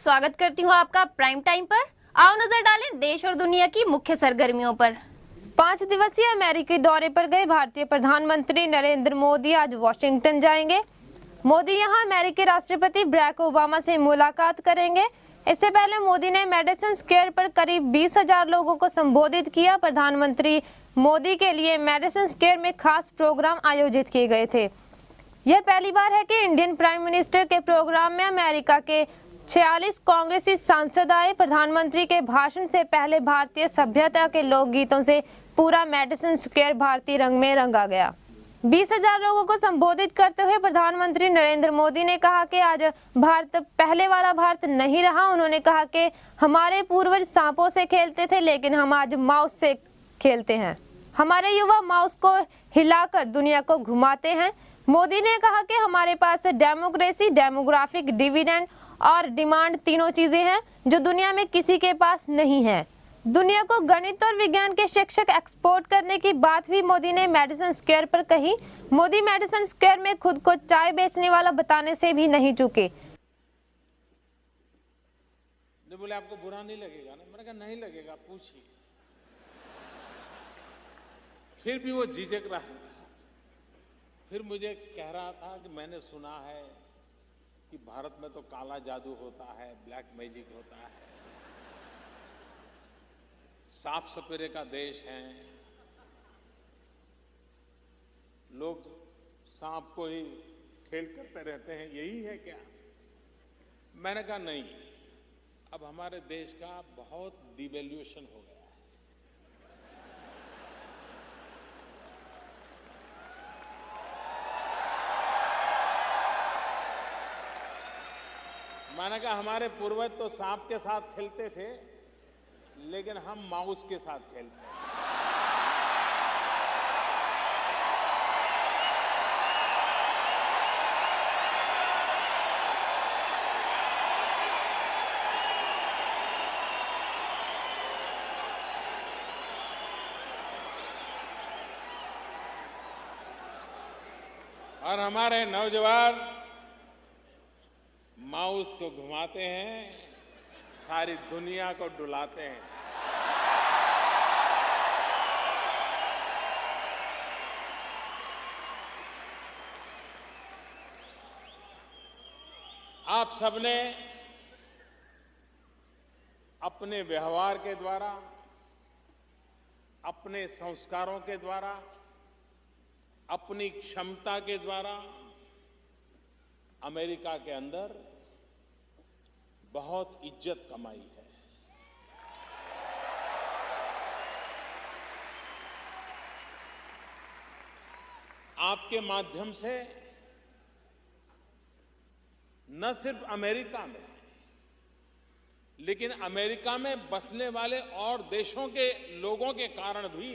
स्वागत करती हूँ आपका प्राइम टाइम पर। आओ नजर डालें देश और दुनिया की मुख्य सरगर्मियों पर। 5 दिवसीय अमेरिकी दौरे पर गए भारतीय प्रधानमंत्री नरेंद्र मोदी आज वॉशिंगटन जाएंगे। मोदी यहां अमेरिकी राष्ट्रपति बराक ओबामा से मुलाकात करेंगे। इससे पहले मोदी ने मेडिसन स्क्वायर पर करीब 20,000 लोगों को संबोधित किया। प्रधानमंत्री मोदी के लिए मेडिसन स्क्वायर में खास प्रोग्राम आयोजित किए गए थे। यह पहली बार है कि इंडियन प्राइम मिनिस्टर के प्रोग्राम में अमेरिका के 46 कांग्रेसी सांसद आए। प्रधानमंत्री के भाषण से पहले भारतीय सभ्यता के लोकगीतों से पूरा मेडिसन स्क्वायर भारतीय रंग में रंगा गया। 20,000 लोगों को संबोधित करते हुए प्रधानमंत्री नरेंद्र मोदी ने कहा कि आज भारत पहले वाला भारत नहीं रहा। उन्होंने कहा कि हमारे पूर्वज सांपों से खेलते थे, लेकिन हम आज माउस से खेलते हैं। हमारे युवा माउस को हिलाकर दुनिया को घुमाते हैं। मोदी ने कहा कि हमारे पास डेमोक्रेसी, डेमोग्राफिक डिविडेंड और डिमांड तीनों चीजें हैं जो दुनिया में किसी के पास नहीं है। दुनिया को गणित और विज्ञान के शिक्षक एक्सपोर्ट करने की बात भी मोदी ने मेडिसन स्क्वायर पर कही। मोदी मेडिसन स्क्वायर में खुद को चाय बेचने वाला बताने से भी नहीं चूके। बोले आपको बुरा नहीं लगेगा ना? मैंने कहा नहीं लगेगा, पूछिए। फिर भी वो झिझक रहा था। फिर मुझे कह रहा था कि मैंने सुना है कि भारत में तो काला जादू होता है, ब्लैक मैजिक होता है, साफ सपेरे का देश है, लोग सांप को ही खेल करते रहते हैं, यही है क्या? मैंने कहा नहीं, अब हमारे देश का बहुत डिवैल्यूएशन हो गया है। मैंने कहा हमारे पूर्वज तो सांप के साथ खेलते थे, लेकिन हम माउस के साथ खेलते हैं। और हमारे नौजवान माउस को घुमाते हैं, सारी दुनिया को डुलाते हैं। आप सबने अपने व्यवहार के द्वारा, अपने संस्कारों के द्वारा, अपनी क्षमता के द्वारा अमेरिका के अंदर बहुत इज्जत कमाई है। आपके माध्यम से न सिर्फ अमेरिका में, लेकिन अमेरिका में बसने वाले और देशों के लोगों के कारण भी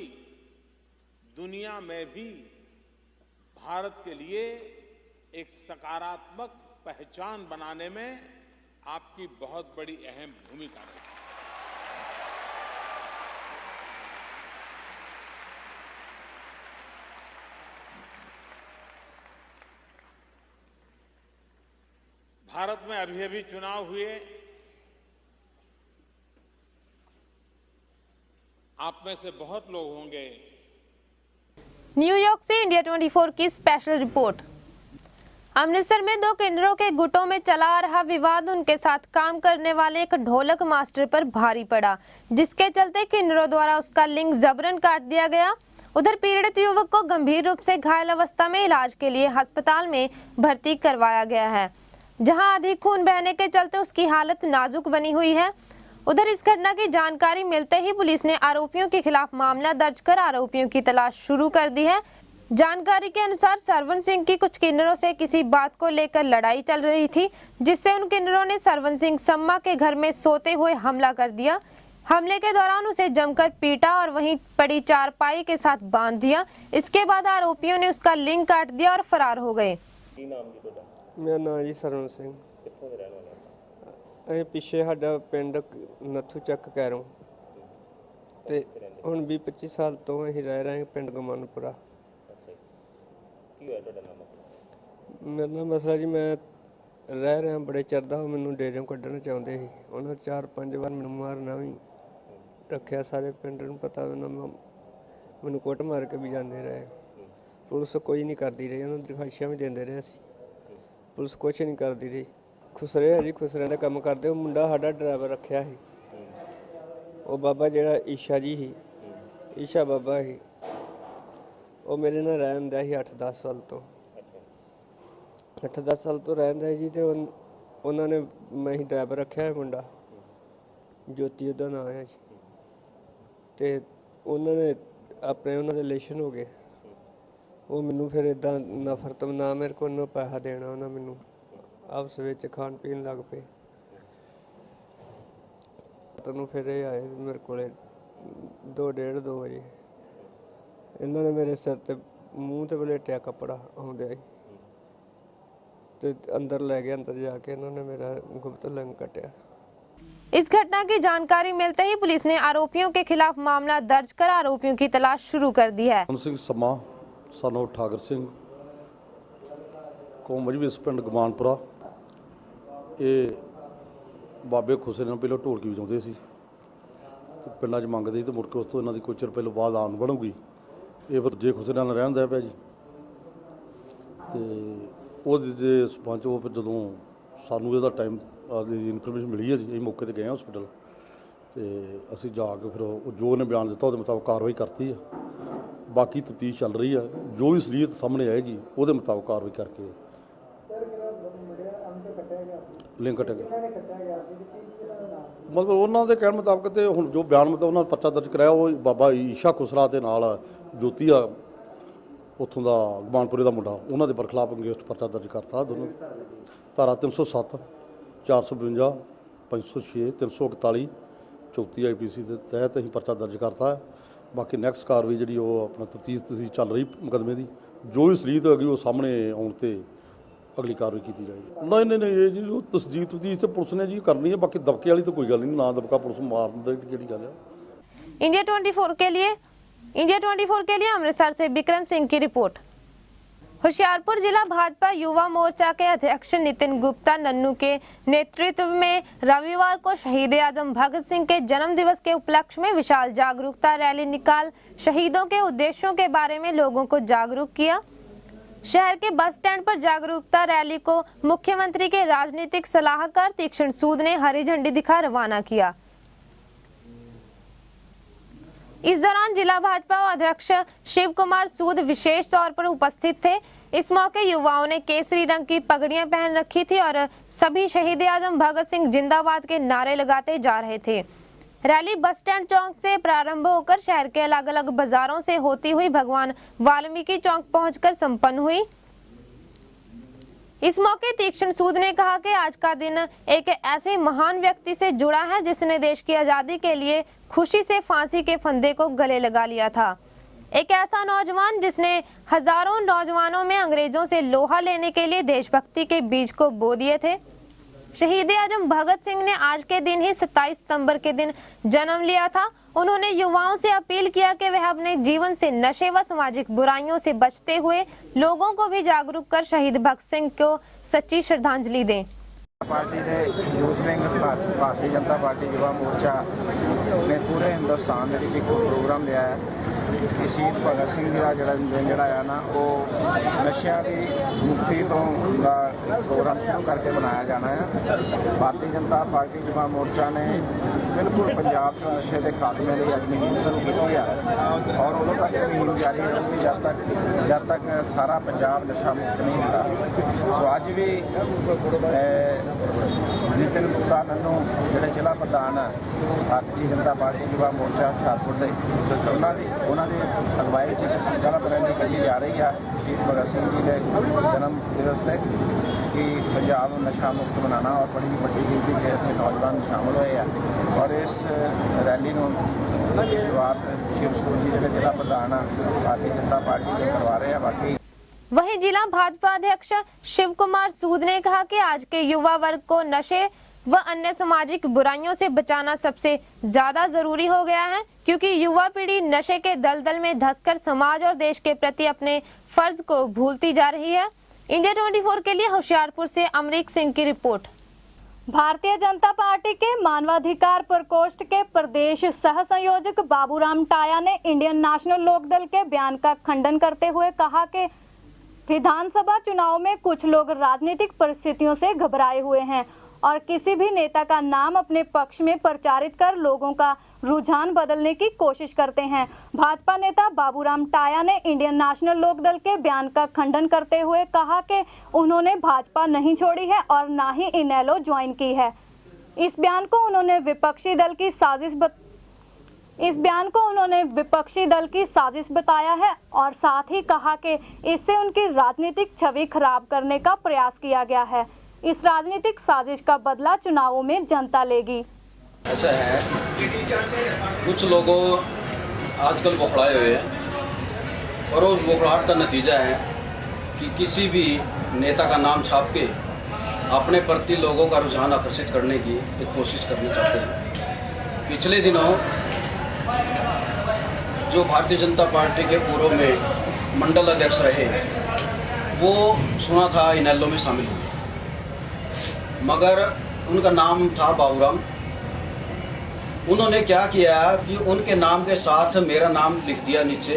दुनिया में भी भारत के लिए एक सकारात्मक पहचान बनाने में आपकी बहुत बड़ी अहम भूमिका है। भारत में अभी चुनाव हुए। आप में से बहुत लोग होंगे। न्यूयॉर्क से इंडिया 24 की स्पेशल रिपोर्ट। अमृतसर में 2 किन्नरों के गुटों में चला आ रहा विवाद उनके साथ काम करने वाले एक ढोलक मास्टर पर भारी पड़ा, जिसके चलते किन्नरों द्वारा उसका लिंग जबरन काट दिया गया। उधर पीड़ित युवक को गंभीर रूप से घायल अवस्था में इलाज के लिए अस्पताल में भर्ती करवाया गया है, जहां अधिक खून बहने के चलते उसकी हालत नाजुक बनी हुई है। उधर इस घटना की जानकारी मिलते ही पुलिस ने आरोपियों के खिलाफ मामला दर्ज कर आरोपियों की तलाश शुरू कर दी है। जानकारी के अनुसार सरवन सिंह की कुछ किन्नरों से किसी बात को लेकर लड़ाई चल रही थी, जिससे उन किन्नरों ने सरवन सिंह सम्मा के घर में सोते हुए हमला कर दिया। हमले के दौरान उसे जमकर पीटा और वहीं पड़ी चारपाई के साथ बांध दिया। इसके बाद आरोपियों ने उसका लिंग काट दिया और फरार हो गए। मेरा नाम जी सरवन सिंह। ਅਸੀਂ ਪਿੱਛੇ ਸਾਡਾ ਪਿੰਡ ਨੱਥੂ ਚੱਕ ਕੈਰੋਂ ਤੇ ਹੁਣ 20-25 ਸਾਲ ਤੋਂ ਅਸੀਂ ਰਹਿ ਰਹੇ ਹਾਂ ਪਿੰਡ ਗਮਾਨਪੁਰਾ। ਕੀ ਹੋਇਆ ਤੁਹਾਡਾ ਨਾਮ? ਮੇਰਾ ਨਾਮ ਮਸਲਾ ਜੀ, ਮੈਂ ਰਹਿ ਰਿਹਾ ਬੜੇ ਚਿਰ ਦਾ, ਉਹ ਮੈਨੂੰ ਡੇਰਿਓਂ ਕੱਢਣਾ ਚਾਹੁੰਦੇ ਸੀ। ਉਹਨਾਂ 4-5 ਵਾਰ ਮੈਨੂੰ ਮਾਰਨਾ ਵੀ ਰੱਖਿਆ, ਸਾਰੇ ਪਿੰਡ ਨੂੰ ਪਤਾ। ਉਹਨਾਂ ਮੈਨੂੰ ਕੁੱਟ ਮਾਰ ਕੇ ਵੀ ਜਾਂਦੇ ਰਹੇ। ਪੁਲਿਸ ਕੋਈ ਨਹੀਂ ਕਰਦੀ ਰਹੀ, ਉਹਨਾਂ ਨੂੰ ਦਿਖਾਈਆਂ ਵੀ ਦਿੰਦੇ ਰਹੇ ਅਸੀਂ, ਪੁਲਿਸ ਕੁਛ ਨਹੀਂ ਕਰਦੀ ਰਹੀ। ਖੁਸਰੇ ਆ ਜੀ, ਖੁਸਰਿਆਂ ਦਾ ਕੰਮ ਕਰਦੇ। ਉਹ ਮੁੰਡਾ ਸਾਡਾ ਡਰਾਈਵਰ ਰੱਖਿਆ ਸੀ, ਉਹ ਬਾਬਾ ਜਿਹੜਾ ਈਸ਼ਾ ਜੀ ਸੀ, ਈਸ਼ਾ ਬਾਬਾ ਸੀ, ਉਹ ਮੇਰੇ ਨਾਲ ਰਹਿੰਦਾ ਸੀ 8-10 ਸਾਲ ਤੋਂ। 8-10 ਸਾਲ ਤੋਂ ਰਹਿੰਦਾ ਜੀ। ਤੇ ਉਹਨਾਂ ਨੇ, ਮੈਂ ਹੀ ਡਰਾਈਵਰ ਰੱਖਿਆ ਹੈ, ਮੁੰਡਾ ਜੋਤੀ ਉਹਦਾ ਨਾਂ ਹੈ ਜੀ। ਤੇ ਉਹਨਾਂ ਨੇ ਉਹਨਾਂ ਦੇ ਰਿਲੇਸ਼ਨ ਹੋ ਗਏ। ਉਹ ਮੈਨੂੰ ਫਿਰ ਇੱਦਾਂ ਨਫ਼ਰਤ ਨਾ ਮੇਰੇ ਕੋਲ ਨਾ ਪੈਸਾ ਦੇਣਾ, ਉਹਨਾਂ ਮੈਨੂੰ ਆਪਸ ਵਿੱਚ ਖਾਣ ਪੀਣ ਲੱਗ ਪਏ। ਤੈਨੂੰ ਫਿਰ ਇਹ ਆਏ ਮੇਰੇ ਕੋਲੇ 2:30-2 ਵਜੇ। ਇਹਨਾਂ ਨੇ ਮੇਰੇ ਸਿਰ ਤੇ ਮੂੰਹ ਤੇ ਵਲੇਟਿਆ ਕੱਪੜਾ ਆਉਂਦਿਆ ਹੀ, ਤੇ अंदर ले गए। अंदर जाके इन्होंने मेरा गुप्त लिंग कटा। इस घटना की जानकारी मिलते ही पुलिस ने आरोपियों के खिलाफ मामला दर्ज कर आरोपियों की तलाश शुरू कर दी है। ਸਿੰਘ ਸਮਾ ਸਾਨੂੰ ਠਾਕਰ ਸਿੰਘ ਕੌਮ ਮਜਬੀਸ ਪਿੰਡ ਗਮਾਨਪੁਰਾ, ਇਹ ਬਾਬੇ ਖੁਸਰੇ ਨਾਲ ਪਹਿਲਾਂ ਢੋਲਕੀ ਵਜਾਉਂਦੇ ਸੀ ਤੇ ਪਿੰਡਾਂ 'ਚ ਮੰਗਦੇ ਸੀ, ਤੇ ਮੁੜ ਕੇ ਉਸ ਤੋਂ ਇਹਨਾਂ ਦੀ ਕੁਝ ਚਿਰ ਪਹਿਲਾਂ ਬਾਅਦ ਆਉਣ ਬਣੂਗੀ। ਇਹ ਫਿਰ ਜੇ ਖੁਸਰੇ ਨਾਲ ਰਹਿਣ ਦਾ ਪਿਆ ਜੀ। ਤੇ ਉਹਦੇ ਜੇ ਸਰਪੰਚ ਉਹ ਫਿਰ ਜਦੋਂ ਸਾਨੂੰ ਇਹਦਾ ਟਾਈਮ ਇਨਫੋਰਮੇਸ਼ਨ ਮਿਲੀ ਹੈ ਜੀ, ਅਸੀਂ ਮੌਕੇ 'ਤੇ ਗਏ ਹਾਂ ਹਸਪੀਟਲ, ਤੇ ਅਸੀਂ ਜਾ ਕੇ ਫਿਰ ਉਹ ਜੋ ਉਹਨੇ ਬਿਆਨ ਦਿੱਤਾ ਉਹਦੇ ਮੁਤਾਬਕ ਕਾਰਵਾਈ ਕਰਤੀ ਆ। ਬਾਕੀ ਤਫਤੀਸ਼ ਚੱਲ ਰਹੀ ਆ, ਜੋ ਵੀ ਅਸਲੀਅਤ ਸਾਹਮਣੇ ਆਏਗੀ ਉਹਦੇ ਮੁਤਾਬਕ ਕਾਰਵਾਈ ਕਰਕੇ ਲਿੰਕ ਕੱਟਿਆ ਗਿਆ। ਮਤਲਬ ਉਹਨਾਂ ਦੇ ਕਹਿਣ ਮੁਤਾਬਕ ਤੇ ਹੁਣ ਜੋ ਬਿਆਨ ਮਤਲਬ ਉਹਨਾਂ ਪਰਚਾ ਦਰਜ ਕਰਾਇਆ ਉਹ ਬਾਬਾ ਈਸ਼ਾ ਖੁਸਰਾ ਤੇ ਨਾਲ ਜੋਤੀ ਆ ਉੱਥੋਂ ਦਾ ਗਮਾਨਪੁਰੇ ਦਾ ਮੁੰਡਾ, ਉਹਨਾਂ ਦੇ ਬਰਖਲਾਫ ਅੰਗੇਸਟ ਪਰਚਾ ਦਰਜ ਕਰਤਾ। ਦੋਨੋਂ ਧਾਰਾ 307, 452, 506, 341, 34 IPC ਦੇ ਤਹਿਤ ਅਸੀਂ ਪਰਚਾ ਦਰਜ ਕਰਤਾ ਹੈ। ਬਾਕੀ ਨੈਕਸਟ ਕਾਰਵਾਈ ਜਿਹੜੀ ਉਹ ਆਪਣਾ ਤਫਤੀਸ਼ ਤੁਸੀਂ ਚੱਲ ਰਹੀ ਮੁਕੱਦਮੇ ਦੀ, ਜੋ ਵੀ ਅਸਲੀਅਤ ਹੋਏਗੀ ਉਹ ਸਾਹਮਣੇ ਆਉਣ ਤੇ ਅਗਲੀ ਕਾਰਵਾਈ ਕੀਤੀ ਜਾਏਗੀ। ਨਹੀਂ ਇਹ ਜੀ ਉਹ ਤਸਦੀਕ ਤਫਤੀਸ਼ ਤੇ ਪੁਲਿਸ ਨੇ ਜੀ ਕਰਨੀ ਹੈ। ਬਾਕੀ ਦਬਕੇ ਵਾਲੀ ਤਾਂ ਕੋਈ ਗੱਲ ਨਹੀਂ, ਨਾ ਦਬਕਾ ਪੁਲਿਸ ਮਾਰਨ ਦੀ ਜਿਹੜੀ ਗੱਲ ਹੈ। इंडिया 24 के लिए अमृतसर से विक्रम सिंह की रिपोर्ट। होशियारपुर जिला भाजपा युवा मोर्चा के अध्यक्ष नितिन गुप्ता नन्नू के नेतृत्व में रविवार को शहीद आजम भगत सिंह के जन्म दिवस के उपलक्ष्य में विशाल जागरूकता रैली निकाल शहीदों के उद्देश्यों के बारे में लोगों को जागरूक किया। शहर के बस स्टैंड पर जागरूकता रैली को मुख्यमंत्री के राजनीतिक सलाहकार तीक्ष्ण सूद ने हरी झंडी दिखा रवाना किया। इस दौरान जिला भाजपा अध्यक्ष शिव कुमार सूद विशेष तौर पर उपस्थित थे। इस मौके युवाओं ने केसरी रंग की पगड़ियां पहन रखी थी और सभी शहीद आजम भगत सिंह जिंदाबाद के नारे लगाते जा रहे थे। रैली बस स्टैंड चौक से प्रारंभ होकर शहर के अलग अलग बाजारों से होती हुई भगवान वाल्मीकि चौक पहुंचकर संपन्न हुई। इस मौके तीक्ष्ण सूद ने कहा कि आज का दिन एक ऐसे महान व्यक्ति से जुड़ा है जिसने देश की आजादी के लिए खुशी से फांसी के फंदे को गले लगा लिया था। एक ऐसा नौजवान जिसने हजारों नौजवानों में अंग्रेजों से लोहा लेने के लिए देशभक्ति के बीज को बो दिए थे। शहीद आजम भगत सिंह ने आज के दिन ही 27 सितंबर के दिन जन्म लिया था। उन्होंने युवाओं से अपील किया कि वह अपने जीवन से नशे व सामाजिक बुराइयों से बचते हुए लोगों को भी जागरूक कर शहीद भगत सिंह को सच्ची श्रद्धांजलि दें। पार्टी ने youth wing Bharatiya Janata party Yuva Morcha ने पूरे हिंदुस्तान में एक प्रोग्राम लिया है कि शहीद भगत सिंह का दिन जोड़ा है ना वो नशिया की मुक्ति तो प्रोग्राम शुरू करके बनाया जाना है। भारतीय जनता पार्टी युवा मोर्चा ने बिल्कुल पंजाब से नशे के खात्मे की अज मुहिम शुरू की है और उदों तक ये मुहिम जारी रहेगी जब तक सारा पंजाब नशा मुक्त नहीं होता। सो अज भी नितिन गुप्ता नन्नू जोड़े जिला प्रधान है भारतीय जनता पार्टी युवा मोर्चा हुशियारपुर के उन्होंने अगवाई च संकल्प रैली कही जा रही है शहीद भगत सिंह जी के जन्म दिवस से कि पंजाब नशा मुक्त बनाना और बड़ी वड्डी गिनती के इतने नौजवान शामिल हुए हैं और इस रैली की शुरुआत शिव सूद जी जो जिला प्रधान भारतीय जनता पार्टी के करवा रहे हैं। बाकी वहीं जिला भाजपा अध्यक्ष शिव कुमार सूद ने कहा कि आज के युवा वर्ग को नशे व अन्य सामाजिक बुराइयों से बचाना सबसे ज्यादा जरूरी हो गया है क्योंकि युवा पीढ़ी नशे के दलदल में धंसकर समाज और देश के प्रति अपने फर्ज को भूलती जा रही है। इंडिया 24 के लिए होशियारपुर से अमरीक सिंह की रिपोर्ट। भारतीय जनता पार्टी के मानवाधिकार प्रकोष्ठ के प्रदेश सह संयोजक बाबूराम टाया ने इंडियन नेशनल लोकदल के बयान का खंडन करते हुए कहा कि विधानसभा चुनाव में कुछ लोग राजनीतिक परिस्थितियों से घबराए हुए हैं और किसी भी नेता का नाम अपने पक्ष में प्रचारित कर लोगों का रुझान बदलने की कोशिश करते हैं। भाजपा नेता बाबूराम टाया ने इंडियन नेशनल लोकदल के बयान का खंडन करते हुए कहा कि उन्होंने भाजपा नहीं छोड़ी है और ना ही इनेलो ज्वाइन की है। इस बयान को उन्होंने विपक्षी दल की साजिश बताया है और साथ ही कहा कि इससे उनकी राजनीतिक छवि खराब करने का प्रयास किया गया है। इस राजनीतिक साजिश का बदला चुनावों में जनता लेगी। ऐसा है, कुछ लोगों आजकल बौखलाए हुए हैं और उस बौखलाहट का नतीजा है कि किसी भी नेता का नाम छाप के अपने प्रति लोगों का रुझान आकर्षित करने की एक कोशिश करना चाहते हैं। पिछले दिनों जो भारतीय जनता पार्टी के पूर्व में मंडल अध्यक्ष रहे, वो सुना था इनेलो में शामिल हुए, मगर उनका नाम था बाबूराम। उन्होंने क्या किया कि उनके नाम के साथ मेरा नाम लिख दिया नीचे,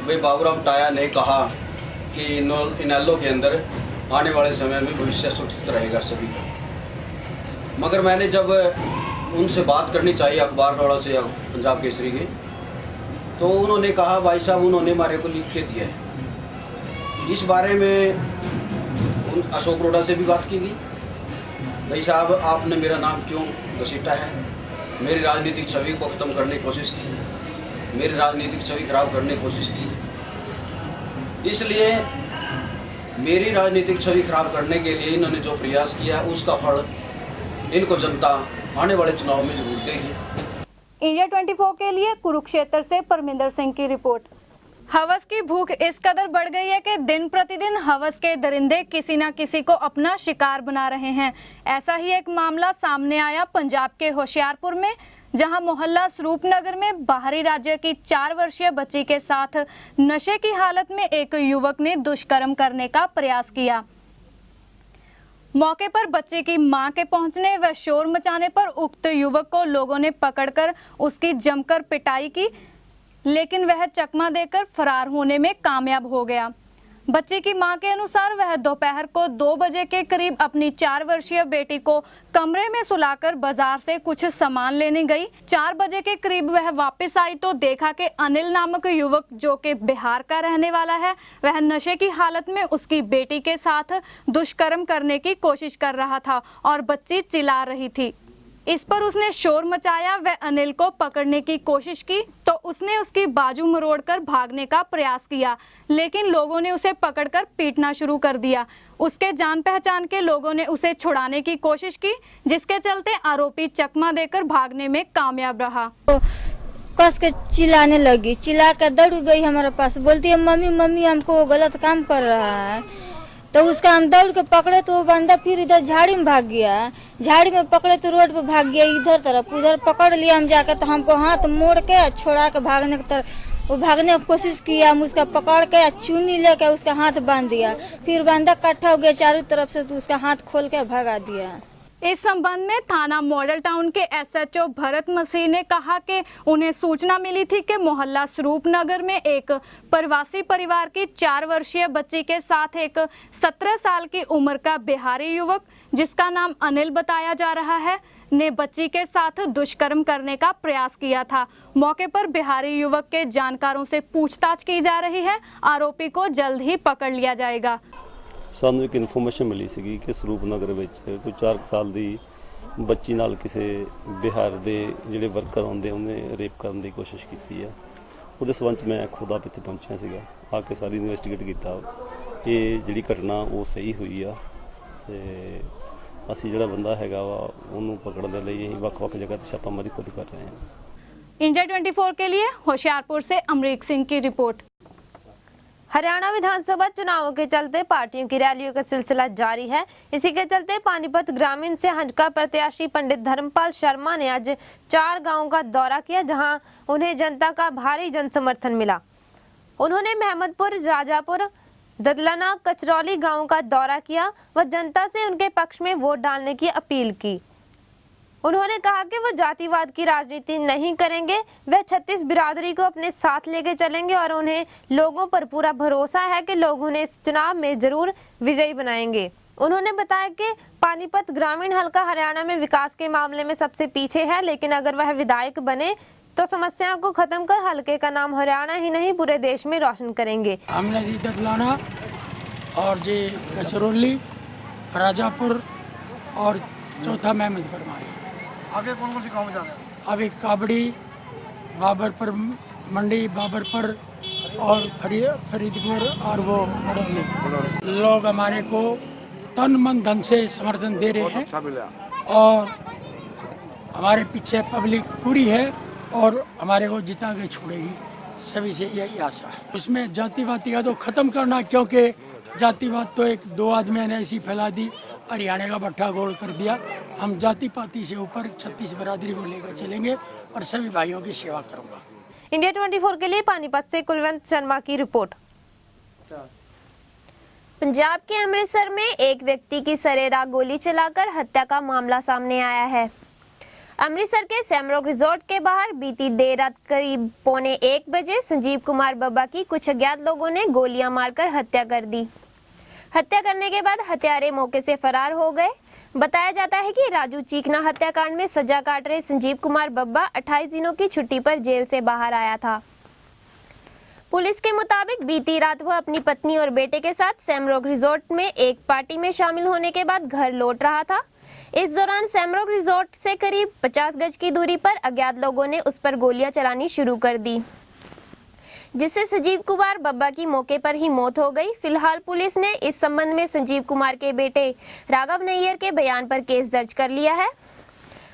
भाई बाबूराम टाया ने कहा कि इनेलो के अंदर आने वाले समय में भविष्य सुरक्षित रहेगा सभी का। मगर मैंने जब उनसे बात करनी चाहिए अखबार वालों से या पंजाब केसरी के, तो उन्होंने कहा भाई साहब उन्होंने हमारे को लिख के दिया है। इस बारे में अशोक रोड़ा से भी बात की गई, भाई साहब आपने मेरा नाम क्यों घसीटा है, मेरी राजनीतिक छवि को ख़त्म करने की कोशिश की है, मेरी राजनीतिक छवि खराब करने की कोशिश की है। इसलिए मेरी राजनीतिक छवि खराब करने के लिए इन्होंने जो प्रयास किया उसका फल इनको जनता आने वाले चुनाव में जरूर देगी। इंडिया 24 के लिए कुरुक्षेत्र से परमिंदर सिंह की रिपोर्ट। हवस की भूख इस कदर बढ़ गई है कि दिन प्रतिदिन हवस के दरिंदे किसी न किसी को अपना शिकार बना रहे हैं। ऐसा ही एक मामला सामने आया पंजाब के होशियारपुर में, जहां मोहल्ला स्वरूपनगर में बाहरी राज्य की 4 वर्षीय बच्ची के साथ नशे की हालत में एक युवक ने दुष्कर्म करने का प्रयास किया। मौके पर बच्चे की मां के पहुंचने व शोर मचाने पर उक्त युवक को लोगों ने पकड़कर उसकी जमकर पिटाई की, लेकिन वह चकमा देकर फरार होने में कामयाब हो गया। बच्चे की मां के अनुसार वह दोपहर को 2 बजे के करीब अपनी 4 वर्षीय बेटी को कमरे में सुलाकर बाजार से कुछ सामान लेने गई। 4 बजे के करीब वह वापस आई तो देखा कि अनिल नामक युवक, जो कि बिहार का रहने वाला है, वह नशे की हालत में उसकी बेटी के साथ दुष्कर्म करने की कोशिश कर रहा था और बच्ची चिल्ला रही थी। इस पर उसने शोर मचाया व अनिल को पकड़ने की कोशिश की तो उसने उसकी बाजू मरोड़कर भागने का प्रयास किया, लेकिन लोगों ने उसे पकड़कर पीटना शुरू कर दिया। उसके जान पहचान के लोगों ने उसे छुड़ाने की कोशिश की, जिसके चलते आरोपी चकमा देकर भागने में कामयाब रहा। कस के चिल्लाने लगी, चिल्ला कर दौड़ गई हमारे पास, बोलती है मम्मी मम्मी हमको गलत काम कर रहा है। तो उसका हम दौड़ के पकड़े तो वो बंदा फिर इधर झाड़ी में भाग गया। झाड़ी में पकड़े तो रोड पे भाग गया इधर तरफ, उधर पकड़ लिया हम जाकर तो हमको हाथ मोड़ के छोड़ा के भागने की तरफ वो भागने की कोशिश किया। हम उसका पकड़ के चुन्नी लेके उसका हाथ बांध दिया, फिर बंदा इकट्ठा हो गया चारों तरफ से तो उसका हाथ खोल के भगा दिया। इस संबंध में थाना मॉडल टाउन के एसएचओ भरत मसीह ने कहा कि उन्हें सूचना मिली थी कि मोहल्ला स्वरूपनगर में एक प्रवासी परिवार की 4 वर्षीय बच्ची के साथ एक 17 साल की उम्र का बिहारी युवक, जिसका नाम अनिल बताया जा रहा है, ने बच्ची के साथ दुष्कर्म करने का प्रयास किया था। मौके पर बिहारी युवक के जानकारों से पूछताछ की जा रही है। आरोपी को जल्द ही पकड़ लिया जाएगा। ਸਾਨੂੰ ਇੱਕ ਇਨਫੋਰਮੇਸ਼ਨ ਮਿਲੀ ਸੀਗੀ ਕਿ ਸਰੂਪਨਗਰ ਵਿੱਚ ਕੋਈ 4 ਸਾਲ ਦੀ ਬੱਚੀ ਨਾਲ ਕਿਸੇ ਬਿਹਾਰ ਦੇ ਜਿਹੜੇ ਵਰਕਰ ਹੁੰਦੇ ਉਹਨੇ ਰੇਪ ਕਰਨ ਦੀ ਕੋਸ਼ਿਸ਼ ਕੀਤੀ ਆ। ਉਹਦੇ ਸਬੰਧ 'ਚ ਮੈਂ ਖੁਦ ਆਪ ਇੱਥੇ ਪਹੁੰਚਿਆ ਸੀਗਾ, ਆ ਕੇ ਸਾਰੀ ਇਨਵੈਸਟੀਗੇਟ ਕੀਤਾ। ਇਹ ਜਿਹੜੀ ਘਟਨਾ ਉਹ ਸਹੀ ਹੋਈ ਆ ਤੇ ਅਸੀਂ ਜਿਹੜਾ ਬੰਦਾ ਹੈਗਾ ਵਾ ਉਹਨੂੰ ਪਕੜਨ ਦੇ ਲਈ ਅਸੀਂ ਵੱਖ-ਵੱਖ ਜਗ੍ਹਾ ਤੇ ਛਾਪਾਮਾਰੀ ਖੁਦ ਕਰ ਰਹੇ ਹਾਂ। इंडिया 24 के लिए होशियारपुर से अमरीक सिंह की रिपोर्ट। हरियाणा विधानसभा चुनावों के चलते पार्टियों की रैलियों का सिलसिला जारी है। इसी के चलते पानीपत ग्रामीण से हंजका प्रत्याशी पंडित धर्मपाल शर्मा ने आज 4 गांवों का दौरा किया, जहां उन्हें जनता का भारी जन समर्थन मिला। उन्होंने महमदपुर, राजापुर, ददलाना कचरौली गांव का दौरा किया व जनता से उनके पक्ष में वोट डालने की अपील की। उन्होंने कहा कि वो जातिवाद की राजनीति नहीं करेंगे, वे 36 बिरादरी को अपने साथ लेके चलेंगे और उन्हें लोगों पर पूरा भरोसा है कि लोग उन्हें इस चुनाव में जरूर विजयी बनाएंगे। उन्होंने बताया कि पानीपत ग्रामीण हलका हरियाणा में विकास के मामले में सबसे पीछे है, लेकिन अगर वह विधायक बने तो समस्याओं को खत्म कर हलके का नाम हरियाणा ही नहीं पूरे देश में रोशन करेंगे। हमने जी ददलाना और जी कचरौली, राजापुर और चौथा महमदपुर में। आगे कौन कौन सी गाँव में जाना है? अभी काबड़ी, बाबरपुर मंडी, बाबरपुर और फरीदपुर और वो मड़ौली। लोग हमारे को तन मन धन से समर्थन दे रहे हैं और हमारे पीछे पब्लिक पूरी है और हमारे को जिता के छोड़ेगी, सभी से यही आशा है। उसमें जातिवाद का तो खत्म करना, क्योंकि जातिवाद तो एक दो आदमी ने ऐसी फैला दी, हरियाणा का भट्ठा गोल कर दिया। हम जाति पाति से ऊपर 36 बिरादरी को लेकर चलेंगे और सभी भाइयों की सेवा करूंगा। इंडिया 24 के लिए पानीपत से कुलवंत शर्मा की रिपोर्ट। पंजाब के अमृतसर में एक व्यक्ति की सरेराह गोली चलाकर हत्या का मामला सामने आया है। अमृतसर के सैमरॉक रिजॉर्ट के बाहर बीती देर रात करीब 1:45 बजे संजीव कुमार बब्बा की कुछ अज्ञात लोगों ने गोलियां मारकर हत्या कर दी। हत्या करने के बाद हत्यारे मौके से फरार हो गए। बताया जाता है कि राजू चीकना हत्याकांड में सजा काट रहे संजीव कुमार बब्बा 28 दिनों की छुट्टी पर जेल से बाहर आया था। पुलिस के मुताबिक बीती रात वह अपनी पत्नी और बेटे के साथ सैमरॉक रिजॉर्ट में एक पार्टी में शामिल होने के बाद घर लौट रहा था। इस दौरान सैमरॉक रिजॉर्ट से करीब 50 गज की दूरी पर अज्ञात लोगों ने उस पर गोलियां चलानी शुरू कर दी, जिससे संजीव कुमार बब्बा की मौके पर ही मौत हो गई। फिलहाल पुलिस ने इस संबंध में संजीव कुमार के बेटे राघव नैयर के बयान पर केस दर्ज कर लिया है।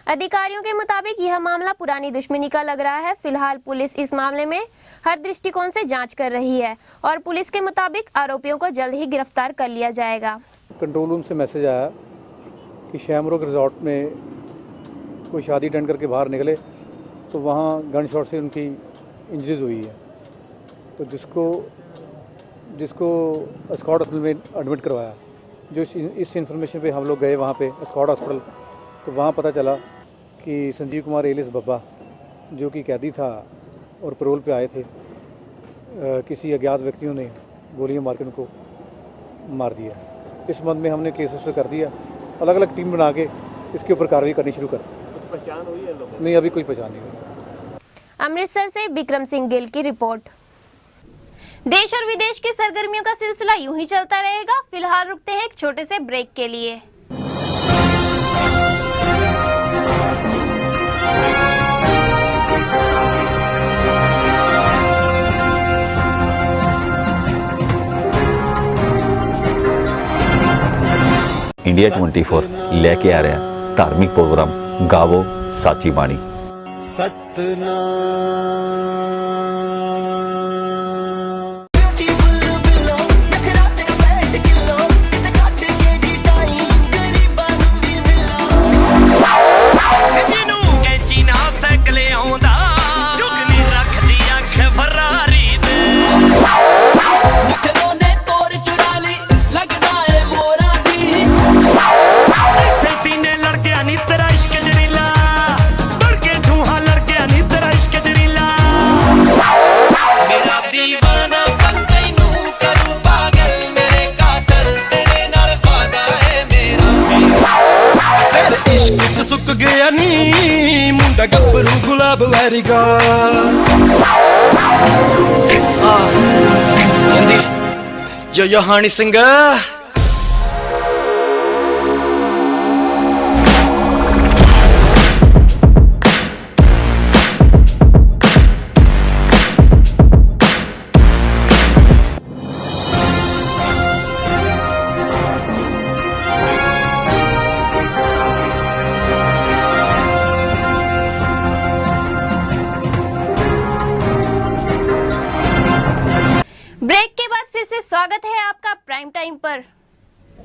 अधिकारियों के मुताबिक यह मामला पुरानी दुश्मनी का लग रहा है। फिलहाल पुलिस इस मामले में हर दृष्टिकोण से जांच कर रही है और पुलिस के मुताबिक आरोपियों को जल्द ही गिरफ्तार कर लिया जाएगा। कंट्रोल रूम से मैसेज आया कि सैमरॉक रिजॉर्ट में कोई शादी अटेंड करके बाहर निकले तो वहाँ गन शॉट से उनकी इंजरीज हुई है, तो जिसको एस्कॉर्ट हॉस्पिटल में एडमिट करवाया। जो इस इंफॉर्मेशन पे हम लोग गए वहाँ पे एस्कॉर्ट हॉस्पिटल, तो वहाँ पता चला कि संजीव कुमार एलिस बब्बा जो कि कैदी था और पैरोल पे आए थे, किसी अज्ञात व्यक्तियों ने गोलियां मार के उनको मार दिया। इस संबंध में हमने केस रजिस्टर कर दिया, अलग अलग टीम बना के इसके ऊपर कार्रवाई करनी शुरू कर। कुछ पहचान हुई है लोगों? नहीं, अभी कोई पहचान नहीं हुई। अमृतसर से विक्रम सिंह गिल की रिपोर्ट। देश और विदेश की सरगर्मियों का सिलसिला यूं ही चलता रहेगा। फिलहाल रुकते हैं एक छोटे से ब्रेक के लिए। इंडिया 24 लेके आ रहा है धार्मिक प्रोग्राम गावो साची बाणी। सुक गया नी मुंडा गब्बरू गुलाब वैरिगा यो हानी सिंह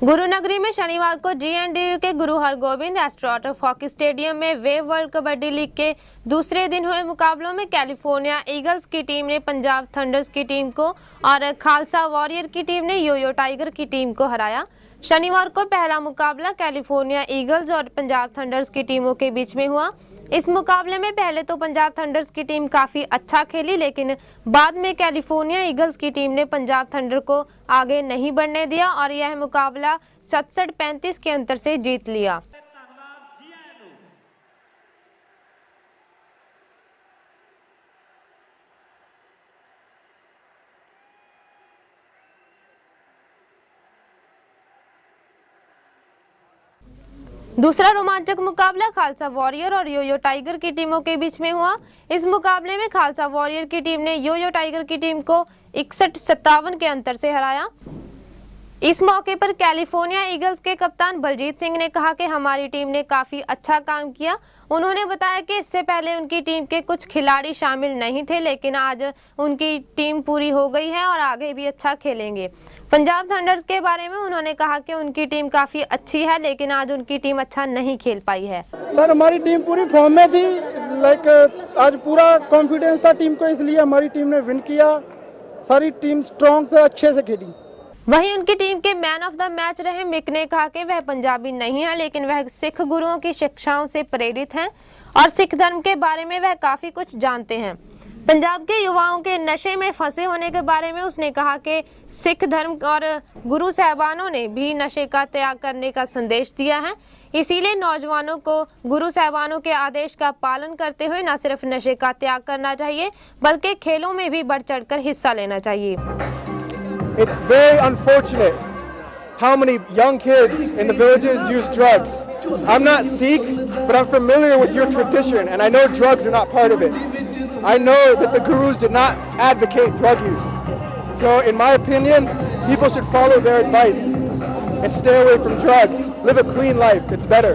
गुरुनगरी में शनिवार को GNDU के गुरु हरगोबिंद एस्ट्रोटर्फ हॉकी स्टेडियम में वेव वर्ल्ड कबड्डी लीग के दूसरे दिन हुए मुकाबलों में कैलिफोर्निया ईगल्स की टीम ने पंजाब थंडर्स की टीम को और खालसा वॉरियर की टीम ने योयो टाइगर की टीम को हराया। शनिवार को पहला मुकाबला कैलिफोर्निया ईगल्स और पंजाब थंडर्स की टीमों के बीच में हुआ। इस मुकाबले में पहले तो पंजाब थंडर्स की टीम काफी अच्छा खेली, लेकिन बाद में कैलिफोर्निया ईगल्स की टीम ने पंजाब थंडर को आगे नहीं बढ़ने दिया और यह मुकाबला 67-35 के अंतर से जीत लिया। दूसरा रोमांचक मुकाबला खालसा वॉरियर और योयो टाइगर की टीमों के बीच में हुआ। इस मुकाबले में खालसा वॉरियर की टीम ने योयो टाइगर की टीम को 61-57 के अंतर से हराया। इस मौके पर कैलिफोर्निया ईगल्स के कप्तान बलजीत सिंह ने कहा कि हमारी टीम ने काफी अच्छा काम किया। उन्होंने बताया कि इससे पहले उनकी टीम के कुछ खिलाड़ी शामिल नहीं थे, लेकिन आज उनकी टीम पूरी हो गई है और आगे भी अच्छा खेलेंगे। पंजाब थंडर्स के बारे में उन्होंने कहा कि उनकी टीम काफी अच्छी है, लेकिन आज उनकी टीम अच्छा नहीं खेल पाई है। सर, हमारी टीम पूरी फॉर्म में थी, आज पूरा कॉन्फिडेंस था टीम को, इसलिए हमारी टीम ने विन किया। सारी टीम स्ट्रॉन्ग से अच्छे से खेली। वहीं उनकी टीम के मैन ऑफ द मैच रहे मिक ने कहा कि वह पंजाबी नहीं है, लेकिन वह सिख गुरुओं की शिक्षाओं से प्रेरित हैं और सिख धर्म के बारे में वह काफी कुछ जानते हैं। पंजाब के युवाओं के नशे में फंसे होने के बारे में उसने कहा कि सिख धर्म और गुरु साहबानों ने भी नशे का त्याग करने का संदेश दिया है, इसीलिए नौजवानों को गुरु साहबानों के आदेश का पालन करते हुए न सिर्फ नशे का त्याग करना चाहिए, बल्कि खेलों में भी बढ़ चढ़कर हिस्सा लेना चाहिए। It's very unfortunate how many young kids in the villages use drugs. I'm not Sikh, but I'm familiar with your tradition, and I know drugs are not part of it. I know that the gurus did not advocate drug use. So in my opinion, people should follow their advice and stay away from drugs. Live a clean life. It's better.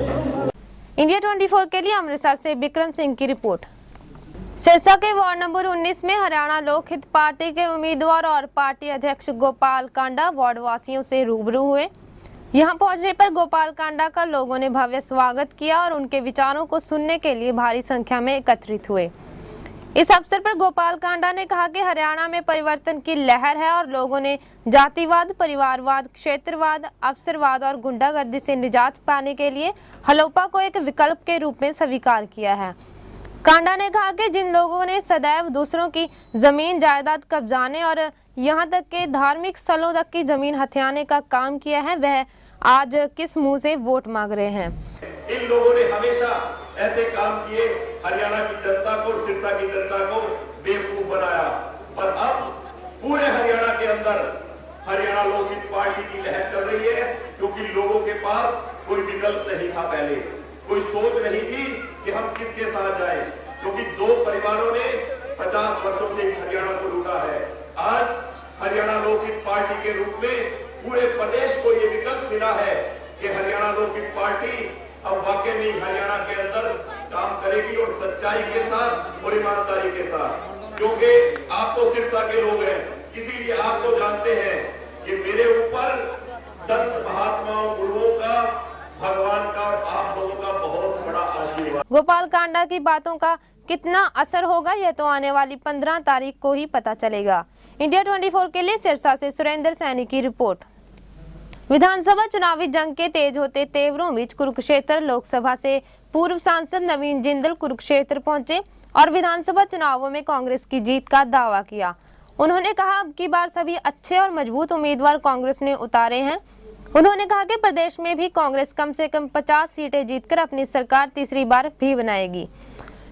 India 24 के लिए अमृतसर से विक्रम सिंह की report. Sirsa के ward number 19 में हरियाणा लोक हित party के उम्मीदवार और पार्टी अध्यक्ष गोपाल कांडा वार्ड वासियों से रूबरू हुए। यहां पहुंचने पर गोपाल कांडा का लोगों ने भव्य स्वागत किया और उनके विचारों को सुनने के लिए भारी संख्या में एकत्रित हुए। इस अवसर पर गोपाल कांडा ने कहा कि हरियाणा में परिवर्तन की लहर है और लोगों ने जातिवाद, परिवारवाद, क्षेत्रवाद, अवसरवाद और गुंडागर्दी से निजात पाने के लिए हलोपा को एक विकल्प के रूप में स्वीकार किया है। कांडा ने कहा कि जिन लोगों ने सदैव दूसरों की जमीन जायदाद कब्जाने और यहां तक के धार्मिक स्थलों तक की जमीन हथियाने का काम किया है, वह आज किस मुंह से वोट मांग रहे हैं। इन लोगों ने हमेशा ऐसे काम किए, हरियाणा की जनता को, सिरसा की जनता को बेवकूफ बनाया, पर अब पूरे हरियाणा के अंदर हरियाणा लोक हित पार्टी की लहर चल रही है, क्योंकि लोगों के पास कोई विकल्प नहीं था। पहले कोई सोच नहीं थी कि हम किसके साथ जाएं, क्योंकि दो परिवारों ने 50 वर्षों से इस हरियाणा को लूटा है। आज हरियाणा लोक हित पार्टी के रूप में पूरे प्रदेश को ये विकल्प मिला है कि हरियाणा लोक हित पार्टी अब वाकई में हरियाणा के अंदर काम करेगी और सच्चाई के साथ और ईमानदारी के साथ, क्योंकि आप तो सिरसा के लोग हैं, इसीलिए आप तो जानते हैं कि मेरे ऊपर संत महात्माओं, गुरुओं का, भगवान का और आप लोगों का बहुत बड़ा आशीर्वाद। गोपाल कांडा की बातों का कितना असर होगा, यह तो आने वाली 15 तारीख को ही पता चलेगा। इंडिया 24 के लिए सिरसा से सुरेंद्र सैनी की रिपोर्ट। विधानसभा चुनावी जंग के तेज होते तेवरों बीच कुरुक्षेत्र लोकसभा से पूर्व सांसद नवीन जिंदल कुरुक्षेत्र पहुंचे और विधानसभा चुनावों में कांग्रेस की जीत का दावा किया। उन्होंने कहा अब की बार सभी अच्छे और मजबूत उम्मीदवार कांग्रेस ने उतारे हैं। उन्होंने कहा कि प्रदेश में भी कांग्रेस कम से कम 50 सीटें जीतकर अपनी सरकार तीसरी बार भी बनाएगी।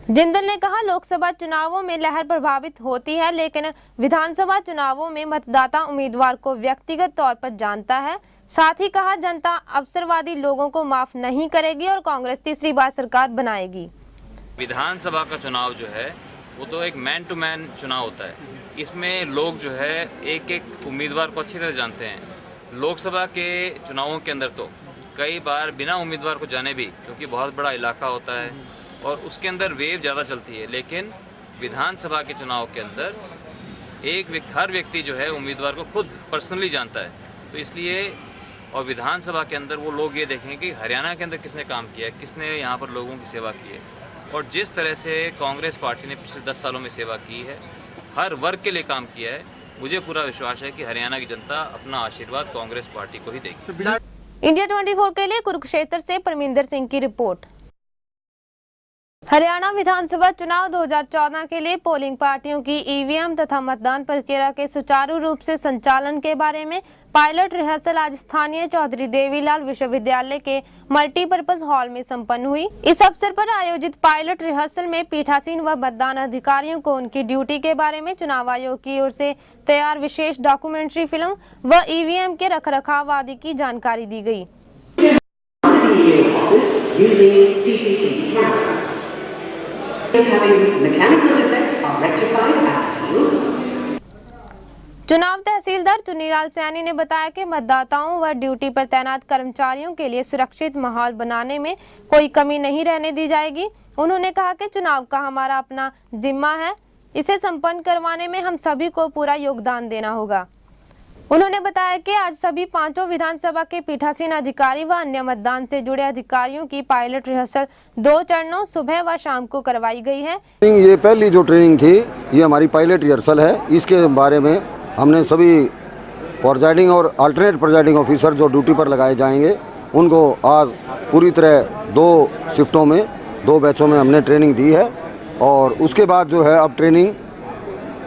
जिंदल ने कहा लोकसभा चुनावों में लहर प्रभावित होती है, लेकिन विधानसभा चुनावों में मतदाता उम्मीदवार को व्यक्तिगत तौर पर जानता है। साथ ही कहा जनता अवसरवादी लोगों को माफ नहीं करेगी और कांग्रेस तीसरी बार सरकार बनाएगी। विधानसभा का चुनाव जो है वो तो एक मैन टू मैन चुनाव होता है। इसमें लोग जो है एक एक उम्मीदवार को अच्छी तरह जानते हैं। लोकसभा के चुनावों के अंदर तो कई बार बिना उम्मीदवार को जाने भी, क्योंकि बहुत बड़ा इलाका होता है और उसके अंदर वेव ज़्यादा चलती है, लेकिन विधानसभा के चुनाव के अंदर हर व्यक्ति जो है उम्मीदवार को खुद पर्सनली जानता है। तो इसलिए और विधानसभा के अंदर वो लोग ये देखेंगे कि हरियाणा के अंदर किसने काम किया है, किसने यहाँ पर लोगों की सेवा की है। और जिस तरह से कांग्रेस पार्टी ने पिछले 10 सालों में सेवा की है, हर वर्ग के लिए काम किया है, मुझे पूरा विश्वास है कि हरियाणा की जनता अपना आशीर्वाद कांग्रेस पार्टी को ही देगी। इंडिया 24 के लिए कुरुक्षेत्र से परमिंदर सिंह की रिपोर्ट। हरियाणा विधानसभा चुनाव 2014 के लिए पोलिंग पार्टियों की ईवीएम तथा मतदान प्रक्रिया के सुचारू रूप से संचालन के बारे में पायलट रिहर्सल आज स्थानीय चौधरी देवीलाल विश्वविद्यालय के मल्टीपर्पज हॉल में संपन्न हुई। इस अवसर पर आयोजित पायलट रिहर्सल में पीठासीन व मतदान अधिकारियों को उनकी ड्यूटी के बारे में चुनाव आयोग की ओर से तैयार विशेष डॉक्यूमेंट्री फिल्म व ईवीएम के रखरखाव आदि की जानकारी दी गयी। चुनाव तहसीलदार चुन्नीलाल सैनी ने बताया कि मतदाताओं व ड्यूटी पर तैनात कर्मचारियों के लिए सुरक्षित माहौल बनाने में कोई कमी नहीं रहने दी जाएगी। उन्होंने कहा कि चुनाव का हमारा अपना जिम्मा है, इसे संपन्न करवाने में हम सभी को पूरा योगदान देना होगा। उन्होंने बताया कि आज सभी 5 विधानसभा के पीठासीन अधिकारी व अन्य मतदान से जुड़े अधिकारियों की पायलट रिहर्सल 2 चरणों सुबह व शाम को करवाई गई है। ये पहली जो ट्रेनिंग थी ये हमारी पायलट रिहर्सल है। इसके बारे में हमने सभी प्रिजाइडिंग और अल्टरनेट प्रिजाइडिंग ऑफिसर जो ड्यूटी पर लगाए जाएंगे उनको आज पूरी तरह 2 शिफ्टों में 2 बैचों में हमने ट्रेनिंग दी है। और उसके बाद जो है अब ट्रेनिंग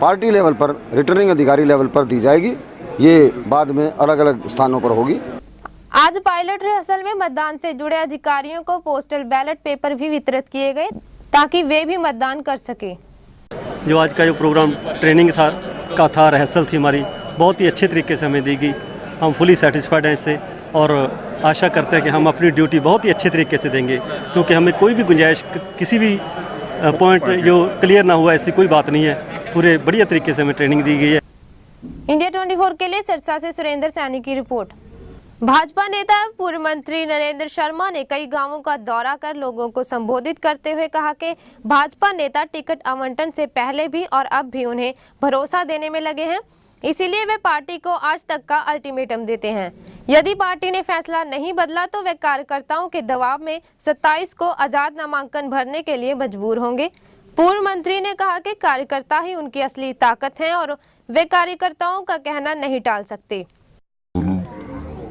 पार्टी लेवल पर रिटर्निंग अधिकारी लेवल पर दी जाएगी। ये बाद में अलग अलग स्थानों पर होगी। आज पायलट रिहर्सल में मतदान से जुड़े अधिकारियों को पोस्टल बैलेट पेपर भी वितरित किए गए ताकि वे भी मतदान कर सके। जो आज का जो प्रोग्राम ट्रेनिंग था रिहर्सल थी हमारी, बहुत ही अच्छे तरीके से हमें दी गई। हम फुली सेटिस्फाइड हैं इससे और आशा करते हैं कि हम अपनी ड्यूटी बहुत ही अच्छे तरीके से देंगे, क्योंकि हमें कोई भी गुंजाइश किसी भी पॉइंट जो क्लियर ना हुआ ऐसी कोई बात नहीं है। पूरे बढ़िया तरीके से हमें ट्रेनिंग दी गई है। इंडिया 24 के लिए सिरसा से सुरेंद्र सैनी की रिपोर्ट। भाजपा नेता एवं पूर्व मंत्री नरेंद्र शर्मा ने कई गांवों का दौरा कर लोगों को संबोधित करते हुए कहा कि भाजपा नेता टिकट आवंटन से पहले भी और अब भी उन्हें भरोसा देने में लगे हैं, इसीलिए वे पार्टी को आज तक का अल्टीमेटम देते हैं। यदि पार्टी ने फैसला नहीं बदला तो वे कार्यकर्ताओं के दबाव में 27 को आजाद नामांकन भरने के लिए मजबूर होंगे। पूर्व मंत्री ने कहा कि कार्यकर्ता ही उनकी असली ताकत है और वे कार्यकर्ताओं का कहना नहीं टाल सकते।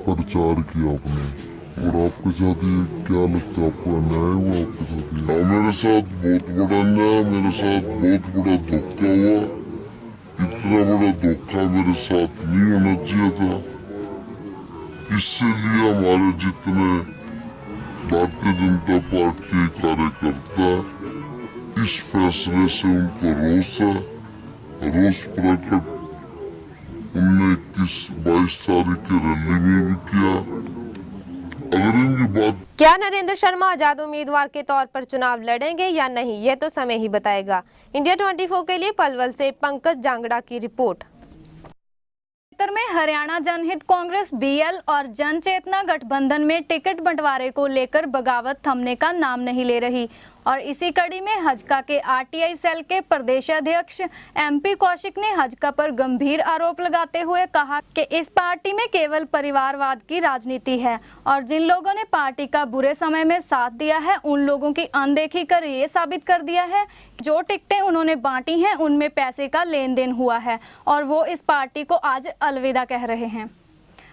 प्रचार किया आपने और आपके साथ ये क्या लगता है, आपको अन्याय हुआ आपके साथ? मेरे साथ बहुत बड़ा अन्याय, मेरे साथ बहुत बड़ा धोखा हुआ। इतना बड़ा धोखा मेरे साथ नहीं होना चाहिए था। इसलिए हमारे जितने भारतीय जनता पार्टी कार्यकर्ता इस फैसले से उनको रोष है, रोष प्रकट उनने 21-22 तारीख की रैली में भी किया। अगर इनकी बात क्या नरेंद्र शर्मा आजाद उम्मीदवार के तौर पर चुनाव लड़ेंगे या नहीं, ये तो समय ही बताएगा। इंडिया 24 के लिए पलवल से पंकज जांगड़ा की रिपोर्ट। में हरियाणा जनहित कांग्रेस बीएल और जन चेतना गठबंधन में टिकट बंटवारे को लेकर बगावत थमने का नाम नहीं ले रही और इसी कड़ी में हजका के आरटीआई सेल के प्रदेशाध्यक्ष एमपी कौशिक ने हजका पर गंभीर आरोप लगाते हुए कहा कि इस पार्टी में केवल परिवारवाद की राजनीति है और जिन लोगों ने पार्टी का बुरे समय में साथ दिया है उन लोगों की अनदेखी कर ये साबित कर दिया है जो टिकटें उन्होंने बांटी हैं उनमें पैसे का लेन देन हुआ है और वो इस पार्टी को आज अलविदा कह रहे हैं।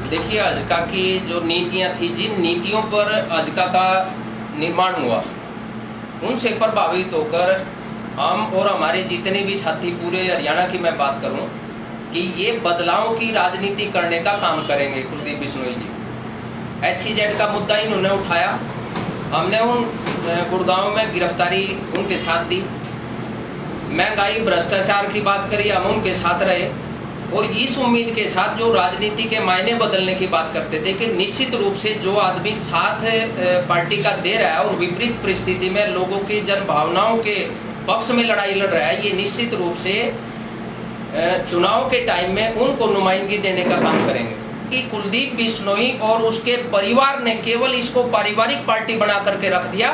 देखिए, हजका की जो नीतियां थी, जिन नीतियों पर हजका का निर्माण हुआ उनसे प्रभावित होकर हम और हमारे जितने भी साथी पूरे हरियाणा की मैं बात करूं कि ये बदलाव की राजनीति करने का काम करेंगे। कुलदीप बिश्नोई जी SCZ का मुद्दा इन्होंने उठाया, हमने उन गुड़गांव में गिरफ्तारी उनके साथ दी, महंगाई भ्रष्टाचार की बात करी, हम उनके साथ रहे और इस उम्मीद के साथ जो राजनीति के मायने बदलने की बात करते थे कि निश्चित रूप से जो आदमी साथ पार्टी का दे रहा है और विपरीत परिस्थिति में लोगों की जन भावनाओं के पक्ष में लड़ाई लड़ रहा है, ये निश्चित रूप से चुनाव के टाइम में उनको नुमाइंदगी देने का काम करेंगे। कि कुलदीप बिश्नोई और उसके परिवार ने केवल इसको पारिवारिक पार्टी बना करके रख दिया।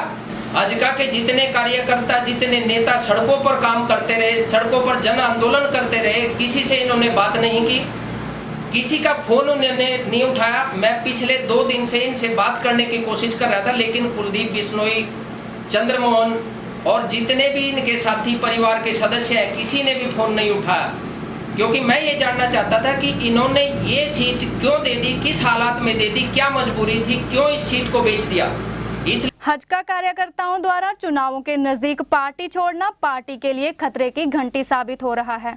हजका के जितने कार्यकर्ता, जितने नेता सड़कों पर काम करते रहे, सड़कों पर जन आंदोलन करते रहे, किसी से इन्होंने बात नहीं की। किसी का फोन उन्होंने नहीं उठाया। मैं पिछले 2 दिन से इनसे बात करने की कोशिश कर रहा था, लेकिन कुलदीप बिश्नोई, चंद्रमोहन और जितने भी इनके साथी परिवार के सदस्य हैं, किसी ने भी फोन नहीं उठाया। क्योंकि मैं ये जानना चाहता था कि इन्होंने ये सीट क्यों दे दी, किस हालात में दे दी, क्या मजबूरी थी, क्यों इस सीट को बेच दिया। हजका कार्यकर्ताओं द्वारा चुनावों के नजदीक पार्टी छोड़ना पार्टी के लिए खतरे की घंटी साबित हो रहा है।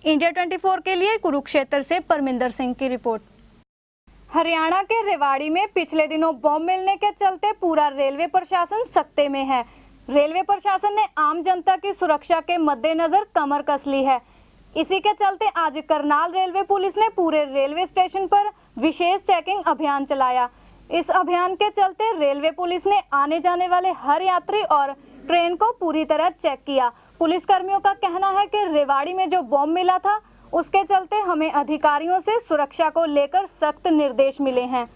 इंडिया 24 के लिए कुरुक्षेत्र से परमिंदर सिंह की रिपोर्ट। हरियाणा के रेवाड़ी में पिछले दिनों बम मिलने के चलते पूरा रेलवे प्रशासन सख्ते में है। रेलवे प्रशासन ने आम जनता की सुरक्षा के मद्देनजर कमर कस ली है। इसी के चलते आज करनाल रेलवे पुलिस ने पूरे रेलवे स्टेशन पर विशेष चेकिंग अभियान चलाया। इस अभियान के चलते रेलवे पुलिस ने आने जाने वाले हर यात्री और ट्रेन को पूरी तरह चेक किया। पुलिस कर्मियों का कहना है कि रेवाड़ी में जो बम मिला था उसके चलते हमें अधिकारियों से सुरक्षा को लेकर सख्त निर्देश मिले हैं।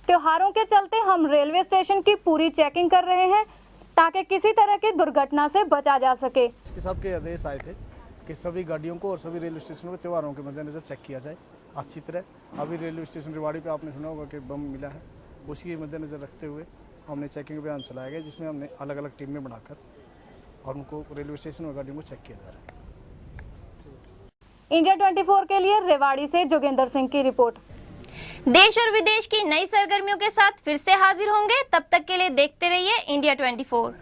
त्योहारों के चलते हम रेलवे स्टेशन की पूरी चेकिंग कर रहे हैं ताकि किसी तरह की दुर्घटना से बचा जा सके। सबके आदेश आए थे कि सभी गाड़ियों को और सभी रेलवे स्टेशनों को त्योहारों के मद्देनजर चेक किया जाए अच्छी तरह। अभी रेलवे स्टेशन रेवाड़ी पे आपने सुना होगा कि बम मिला है, उसी के मद्देनजर रखते हुए हमने चेकिंग अभियान चलाया गया, जिसमें हमने अलग अलग टीमें बनाकर और उनको रेलवे स्टेशन और गाड़ियों को चेक किया जा रहा है। इंडिया 24 के लिए रेवाड़ी से जोगेंद्र सिंह की रिपोर्ट। देश और विदेश की नई सरगर्मियों के साथ फिर से हाजिर होंगे, तब तक के लिए देखते रहिए इंडिया 24।